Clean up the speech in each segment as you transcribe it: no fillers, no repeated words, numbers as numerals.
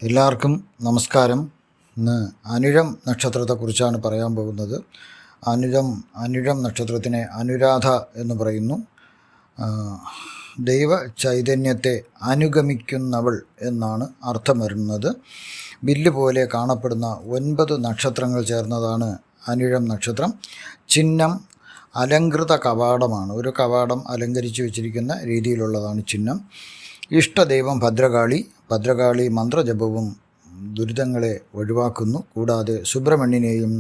എല്ലാവർക്കും നമസ്കാരം. ഇന്ന് അനിഴം നക്ഷത്രത്തെക്കുറിച്ചാണ് പറയാൻ പോകുന്നത്. അനിഴം നക്ഷത്രത്തിനെ അനുരാധ എന്ന് പറയുന്നു. ദൈവ ചൈതന്യത്തെ അനുഗമിക്കുന്നവൾ എന്നാണ് അർത്ഥം വരുന്നത്. വില്ല് പോലെ കാണപ്പെടുന്ന 9 നക്ഷത്രങ്ങൾ ചേർന്നതാണ് അനിഴം നക്ഷത്രം. ചിഹ്നം അലങ്കൃത കവാടമാണ്. ഒരു കവാടം അലങ്കരിച്ചു വച്ചിരിക്കുന്ന രീതിയിലുള്ളതാണ് ചിഹ്നം. ഇഷ്ടദൈവം ഭദ്രകാളി മന്ത്രജപവും ദുരിതങ്ങളെ ഒഴിവാക്കുന്നു. കൂടാതെ സുബ്രഹ്മണ്യനെയും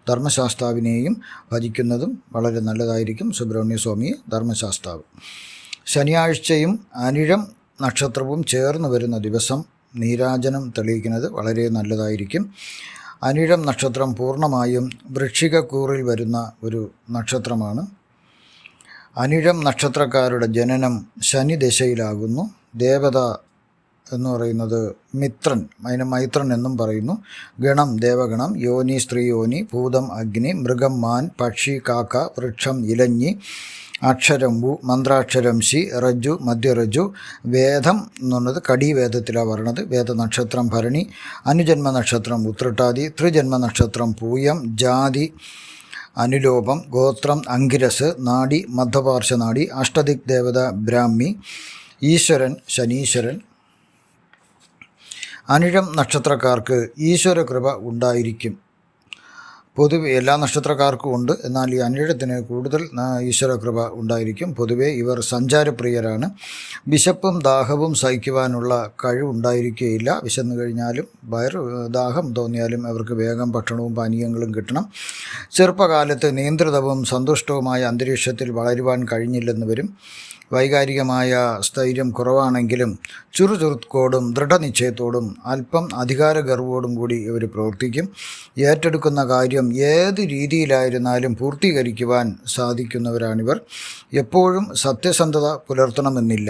ധർമ്മശാസ്താവിനെയും ഭജിക്കുന്നതും വളരെ നല്ലതായിരിക്കും. സുബ്രഹ്മണ്യ സ്വാമിയെ ധർമ്മശാസ്താവ്. ശനിയാഴ്ചയും അനിഴം നക്ഷത്രവും ചേർന്ന് വരുന്ന ദിവസം നീരാജനം തെളിയിക്കുന്നത് വളരെ നല്ലതായിരിക്കും. അനിഴം നക്ഷത്രം പൂർണ്ണമായും വൃശ്ചികക്കൂറിൽ വരുന്ന ഒരു നക്ഷത്രമാണ്. അനിഴം നക്ഷത്രക്കാരുടെ ജനനം ശനിദശയിലാകുന്നു. ദേവത എന്ന് പറയുന്നത് മിത്രൻ, അതിനെ മൈത്രൻ എന്നും പറയുന്നു. ഗണം ദേവഗണം, യോനി സ്ത്രീ യോനി, ഭൂതം അഗ്നി, മൃഗം മാൻ, പക്ഷി കാക്ക, വൃക്ഷം ഇലഞ്ഞി, അക്ഷരം വു, മന്ത്രാക്ഷരം ശി, റജ്ജു മധ്യറജ്ജു. വേദം എന്ന് പറഞ്ഞത് കടീവേദത്തിലാണ് പറയണത്. വേദനക്ഷത്രം ഭരണി, അനുജന്മ നക്ഷത്രം ഉത്രട്ടാതി, ത്രിജന്മ നക്ഷത്രം പൂയം, ജാതി അനുലോപം, ഗോത്രം അങ്കിരസ്, നാഡി മധ്യപാർശ്വനാഡി, അഷ്ടദിക് ദേവത ബ്രാഹ്മി, ഈശ്വരൻ ശനീശ്വരൻ. അനിഴം നക്ഷത്രക്കാർക്ക് ഈശ്വര കൃപ ഉണ്ടായിരിക്കും. പൊതുവെ എല്ലാ നക്ഷത്രക്കാർക്കും ഉണ്ട്, എന്നാൽ ഈ അനിഴത്തിന് കൂടുതൽ ഈശ്വര കൃപ ഉണ്ടായിരിക്കും. പൊതുവെ ഇവർ സഞ്ചാരപ്രിയരാണ്. വിശപ്പും ദാഹവും സഹിക്കുവാനുള്ള കഴിവുണ്ടായിരിക്കുകയില്ല. വിശന്നു കഴിഞ്ഞാലും ദാഹം തോന്നിയാലും അവർക്ക് വേഗം ഭക്ഷണവും പാനീയങ്ങളും കിട്ടണം. ചെറുപ്പകാലത്ത് നിയന്ത്രിതവും സന്തുഷ്ടവുമായ അന്തരീക്ഷത്തിൽ വളരുവാൻ കഴിഞ്ഞില്ലെന്ന് വരും. വൈകാരികമായ സ്ഥൈര്യം കുറവാണെങ്കിലും ചുറുചുറുക്കോടും ദൃഢനിശ്ചയത്തോടും അല്പം അധികാരഗർവോടും കൂടി ഇവർ പ്രവർത്തിക്കും. ഏറ്റെടുക്കുന്ന കാര്യം ഏത് രീതിയിലായിരുന്നാലും പൂർത്തീകരിക്കുവാൻ സാധിക്കുന്നവരാണിവർ. എപ്പോഴും സത്യസന്ധത പുലർത്തണമെന്നില്ല.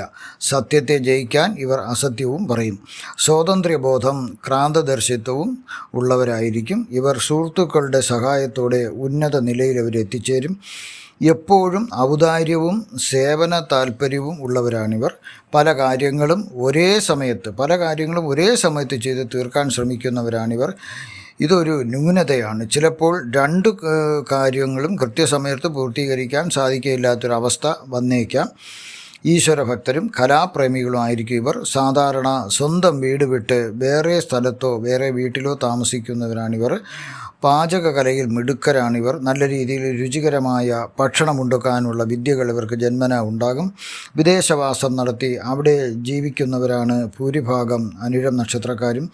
സത്യത്തെ ജയിക്കാൻ ഇവർ അസത്യവും പറയും. സ്വാതന്ത്ര്യബോധം ക്രാന്തദർശിത്വവും ഉള്ളവരായിരിക്കും. ഇവർ സുഹൃത്തുക്കളുടെ സഹായത്തോടെ ഉന്നത നിലയിൽ അവരെത്തിച്ചേരും. എപ്പോഴും ഔദാര്യവും സേവന താല്പര്യവും ഉള്ളവരാണിവർ. പല കാര്യങ്ങളും ഒരേ സമയത്ത് ചെയ്ത് തീർക്കാൻ ശ്രമിക്കുന്നവരാണിവർ. ഇതൊരു ന്യൂനതയാണ്. ചിലപ്പോൾ 2 കാര്യങ്ങളും കൃത്യസമയത്ത് പൂർത്തീകരിക്കാൻ സാധിക്കില്ലാത്തൊരവസ്ഥ വന്നേക്കാം. ഈശ്വരഭക്തരും കലാപ്രേമികളുമായിരിക്കും ഇവർ. സാധാരണ സ്വന്തം വീട് വിട്ട് വേറെ സ്ഥലത്തോ വേറെ വീട്ടിലോ താമസിക്കുന്നവരാണിവർ. പാചകകലയിൽ മിടുക്കരാണിവർ. നല്ല രീതിയിൽ രുചികരമായ ഭക്ഷണമുണ്ടാക്കാനുള്ള വിദ്യകൾ ഇവർക്ക് ജന്മന ഉണ്ടാകും. വിദേശവാസം നടത്തി അവിടെ ജീവിക്കുന്നവരാണ് ഭൂരിഭാഗം അനിഴം നക്ഷത്രക്കാരും.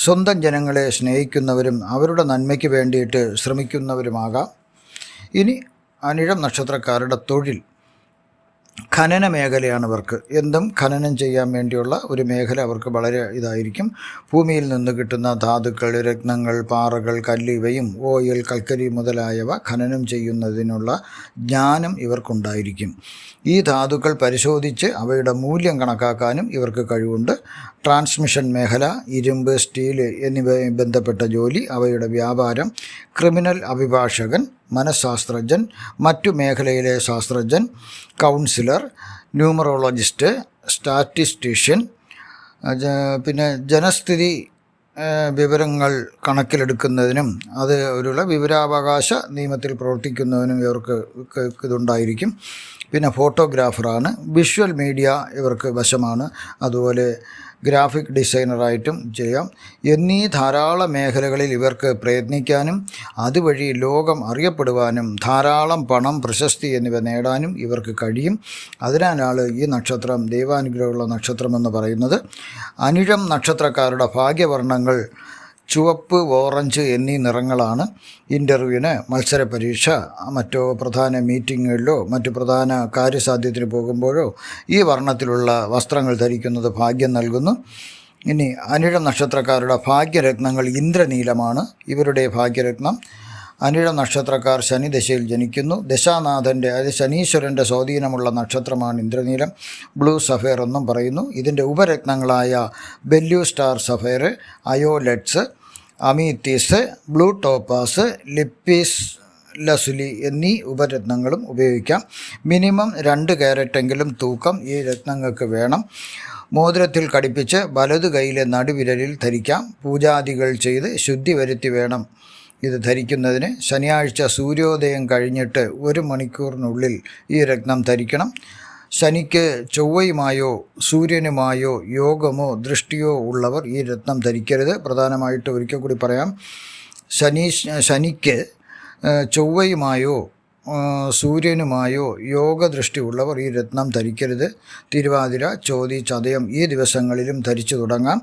സ്വന്തം ജനങ്ങളെ സ്നേഹിക്കുന്നവരും അവരുടെ നന്മയ്ക്ക് വേണ്ടിയിട്ട് ശ്രമിക്കുന്നവരുമാകാം. ഇനി അനിഴം നക്ഷത്രക്കാരുടെ തൊഴിൽ ഖനന മേഖലയാണ് ഇവർക്ക്. എന്തും ഖനനം ചെയ്യാൻ വേണ്ടിയുള്ള ഒരു മേഖല അവർക്ക് വളരെ ഇതായിരിക്കും. ഭൂമിയിൽ നിന്ന് കിട്ടുന്ന ധാതുക്കൾ, രത്നങ്ങൾ, പാറകൾ, കല്ല് ഇവയും ഓയിൽ, കൽക്കരി മുതലായവ ഖനനം ചെയ്യുന്നതിനുള്ള ജ്ഞാനം ഇവർക്കുണ്ടായിരിക്കും. ഈ ധാതുക്കൾ പരിശോധിച്ച് അവയുടെ മൂല്യം കണക്കാക്കാനും ഇവർക്ക് കഴിവുണ്ട്. ട്രാൻസ്മിഷൻ മേഖല, ഇരുമ്പ്, സ്റ്റീൽ എന്നിവയുമായി ബന്ധപ്പെട്ട ജോലി, അവയുടെ വ്യാപാരം, ക്രിമിനൽ അഭിഭാഷകൻ, മനഃശാസ്ത്രജ്ഞൻ, മറ്റു മേഖലയിലെ ശാസ്ത്രജ്ഞൻ, കൗൺസിലർ, ന്യൂമറോളജിസ്റ്റ്, സ്റ്റാറ്റിസ്റ്റീഷ്യൻ, പിന്നെ ജനസ്ഥിതി വിവരങ്ങൾ കണക്കിലെടുക്കുന്നതിനും അത് ഒരുള്ള വിവരാവകാശ നിയമത്തിൽ പ്രവർത്തിക്കുന്നതിനും ഇവർക്ക് ഇതുണ്ടായിരിക്കും. പിന്നെ ഫോട്ടോഗ്രാഫറാണ്. വിഷ്വൽ മീഡിയ ഇവർക്ക് വശമാണ്. അതുപോലെ ഗ്രാഫിക് ഡിസൈനറായിട്ടും ചെയ്യാം. എന്നീ ധാരാളം മേഖലകളിൽ ഇവർക്ക് പ്രയത്നിക്കാനും അതുവഴി ലോകം അറിയപ്പെടുവാനും ധാരാളം പണം, പ്രശസ്തി എന്നിവ നേടാനും ഇവർക്ക് കഴിയും. അതിനാലാണ് ഈ നക്ഷത്രം ദൈവാനുഗ്രഹമുള്ള നക്ഷത്രമെന്ന് പറയുന്നത്. അനിഴം നക്ഷത്രക്കാരുടെ ഭാഗ്യവർണ്ണങ്ങൾ ചുവപ്പ്, ഓറഞ്ച് എന്നീ നിറങ്ങളാണ്. ഇൻ്റർവ്യൂവിന്, മത്സര പരീക്ഷ, മറ്റോ പ്രധാന മീറ്റിങ്ങുകളിലോ മറ്റു പ്രധാന കാര്യസാധ്യത്തിന് പോകുമ്പോഴോ ഈ വർണ്ണത്തിലുള്ള വസ്ത്രങ്ങൾ ധരിക്കുന്നത് ഭാഗ്യം നൽകുന്നു. ഇനി അനിഴം നക്ഷത്രക്കാരുടെ ഭാഗ്യരത്നങ്ങൾ ഇന്ദ്രനീലമാണ്. ഇവരുടെ ഭാഗ്യരത്നം. അനിഴം നക്ഷത്രക്കാർ ശനിദശയിൽ ജനിക്കുന്നു. ദശാനാഥൻ്റെ, അതായത് ശനീശ്വരൻ്റെ സ്വാധീനമുള്ള നക്ഷത്രമാണ് ഇന്ദ്രനീലം. ബ്ലൂ സഫയർ എന്നും പറയുന്നു. ഇതിൻ്റെ ഉപരത്നങ്ങളായ ബെല്യൂ സ്റ്റാർ സഫയർ, അയോലെറ്റ്സ്, അമീത്തീസ്, ബ്ലൂ ടോപ്പാസ്, ലിപ്പീസ് ലസുലി എന്നീ ഉപരത്നങ്ങളും ഉപയോഗിക്കാം. മിനിമം 2 കാരറ്റെങ്കിലും തൂക്കം ഈ രത്നങ്ങൾക്ക് വേണം. മോതിരത്തിൽ ഘടിപ്പിച്ച് വലതു കൈയിലെ നടുവിരലിൽ ധരിക്കാം. പൂജാദികൾ ചെയ്ത് ശുദ്ധി വരുത്തി വേണം ഇത് ധരിക്കുന്നതിന്. ശനിയാഴ്ച സൂര്യോദയം കഴിഞ്ഞിട്ട് 1 മണിക്കൂറിനുള്ളിൽ ഈ രത്നം ധരിക്കണം. ശനിക്ക് ചൊവ്വയുമായോ സൂര്യനുമായോ യോഗമോ ദൃഷ്ടിയോ ഉള്ളവർ ഈ രത്നം ധരിക്കരുത്. പ്രധാനമായിട്ട് ഒരിക്കൽ കൂടി പറയാം, ശനിക്ക് ചൊവ്വയുമായോ സൂര്യനുമായോ യോഗദൃഷ്ടി ഉള്ളവർ ഈ രത്നം ധരിക്കരുത്. തിരുവാതിര, ചോതി, ചതയം ഈ ദിവസങ്ങളിലും ധരിച്ചു തുടങ്ങാം.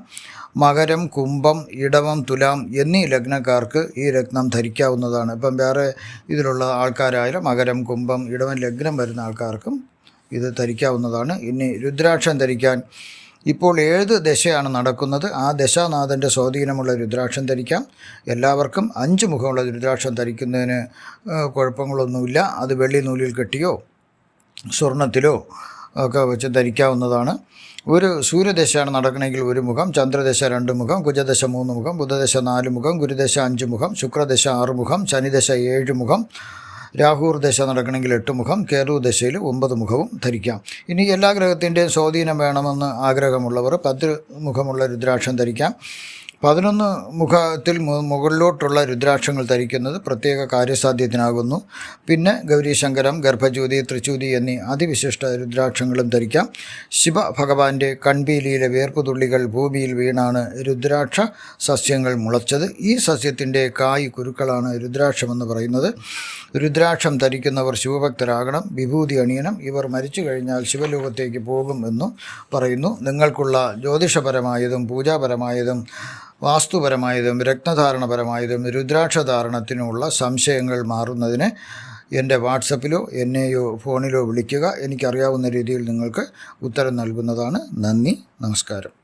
മകരം, കുംഭം, ഇടവം, തുലാം എന്നീ ലഗ്നക്കാർക്ക് ഈ രത്നം ധരിക്കാവുന്നതാണ്. ഇപ്പം വേറെ ഇതിലുള്ള ആൾക്കാരായാലും മകരം, കുംഭം, ഇടവം ലഗ്നം വരുന്ന ആൾക്കാർക്കും ഇത് ധരിക്കാവുന്നതാണ്. ഇനി രുദ്രാക്ഷം ധരിക്കാൻ ഇപ്പോൾ ഏത് ദശയാണ് നടക്കുന്നത് ആ ദശാനാഥൻ്റെ സ്വാധീനമുള്ള രുദ്രാക്ഷം ധരിക്കാം. എല്ലാവർക്കും 5 മുഖമുള്ള രുദ്രാക്ഷം ധരിക്കുന്നതിന് കുഴപ്പങ്ങളൊന്നുമില്ല. അത് വെള്ളി നൂലിൽ കെട്ടിയോ സ്വർണത്തിലോ ഒക്കെ വെച്ച് ധരിക്കാവുന്നതാണ്. ഒരു സൂര്യദശയാണ് നടക്കണമെങ്കിൽ 1 മുഖം, ചന്ദ്രദശ 2 മുഖം, കുജദശ 3 മുഖം, ബുധദശ 4 മുഖം, ഗുരുദശ 5 മുഖം, ശുക്രദശ 6 മുഖം, ശനിദശ 7 മുഖം, രാഹുർ ദശ നടക്കണമെങ്കിൽ 8 മുഖം, കേതു ദശയിൽ 9 മുഖവും ധരിക്കാം. ഇനി എല്ലാ ഗ്രഹത്തിൻ്റെയും സ്വാധീനം വേണമെന്ന് ആഗ്രഹമുള്ളവർ 10 മുഖമുള്ള രുദ്രാക്ഷം ധരിക്കാം. 11 മുഖത്തിൽ മുകളിലോട്ടുള്ള രുദ്രാക്ഷങ്ങൾ ധരിക്കുന്നത് പ്രത്യേക കാര്യസാധ്യത്തിനാകുന്നു. പിന്നെ ഗൗരീശങ്കരം, ഗർഭജ്യോതി, ത്രിചൂതി എന്നീ അതിവിശിഷ്ട രുദ്രാക്ഷങ്ങളും ധരിക്കാം. ശിവഭഗവാന്റെ കൺപീലിയിലെ വേർപ്പുതുള്ളികൾ ഭൂമിയിൽ വീണാണ് രുദ്രാക്ഷ സസ്യങ്ങൾ മുളച്ചത്. ഈ സസ്യത്തിൻ്റെ കായ് കുരുക്കളാണ് രുദ്രാക്ഷമെന്ന് പറയുന്നത്. രുദ്രാക്ഷം ധരിക്കുന്നവർ ശിവഭക്തരാകണം, വിഭൂതി അണിയണം. ഇവർ മരിച്ചു കഴിഞ്ഞാൽ ശിവലോകത്തേക്ക് പോകും എന്നു പറയുന്നു. നിങ്ങൾക്കുള്ള ജ്യോതിഷപരമായതും പൂജാപരമായതും വാസ്തുപരമായതും രത്നധാരണപരമായതും രുദ്രാക്ഷധാരണത്തിനുമുള്ള സംശയങ്ങൾ മാറുന്നതിന് എൻ്റെ വാട്സപ്പിലോ എന്നെയോ ഫോണിലോ വിളിക്കുക. എനിക്കറിയാവുന്ന രീതിയിൽ നിങ്ങൾക്ക് ഉത്തരം നൽകുന്നതാണ്. നന്ദി, നമസ്കാരം.